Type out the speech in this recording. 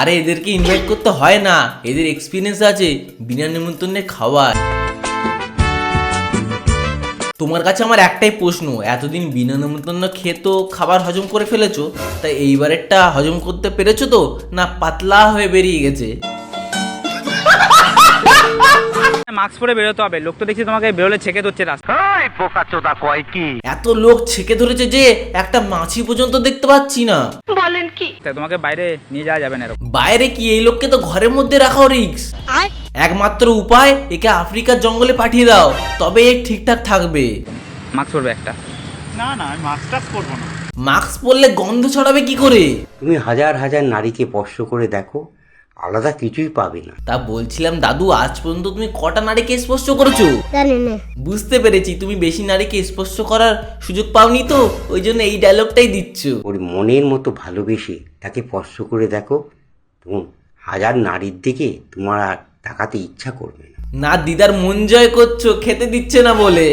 আরে এদেরকে ইনভাইট করতে হয় না, এদের এক্সপিরিয়েন্স আছে বিনা নিমন্ত্রণে খাওয়ার। তোমার কাছে আমার একটাই প্রশ্ন, এতদিন বিনা নিমন্ত্রণ খেয়ে তো খাবার হজম করে ফেলেছো, তাই এইবারেরটা হজম করতে পেরেছো তো, না পাতলা হয়ে বেরিয়ে গেছে? মাস্ক পরে বেরোতে হবে, লোক তো দেখছি তোমাকে বেরোলে ছেকে ধরছে রাস্তা। এত লোক ছেকে ধরেছে যে একটা মাছি পর্যন্ত দেখতে পাচ্ছি না। বলেন কি? তোমাকে বাইরে নিয়ে যাওয়া যাবে না এরকম। বাইরে কি, এই লোককে তো ঘরের মধ্যে রাখাও রিস্ক। একমাত্র উপায় একে আফ্রিকার জঙ্গলে পাঠিয়ে দাও, তবে এ ঠিকঠাক থাকবে। মাস্ক পরবে একটা। না না, আমি মাস্কটা পরবো না। মাস্ক পরলে গন্ধ ছড়াবে কি করে? তুমি হাজার হাজার নারীকে স্পর্শ করে দেখো, আলাদা কিছুই পাবে না। তা বলছিলাম দাদু, আজ পর্যন্ত তুমি কটা নারীকে স্পর্শ করেছো? জানি না। বুঝতে পেরেছি, তুমি বেশি নারীকে স্পর্শ করার সুযোগ পাওনি তো, ওই জন্য এই ডায়লগটাই দিচ্ছ। ওর মনের মতো ভালোবেসে তাকে স্পর্শ করে দেখো, তখন হাজার নারীর দিকে তোমার আর তাকাতে ইচ্ছা করবে না। না, দিদার মন জয় করছো, খেতে দিচ্ছে না বলে।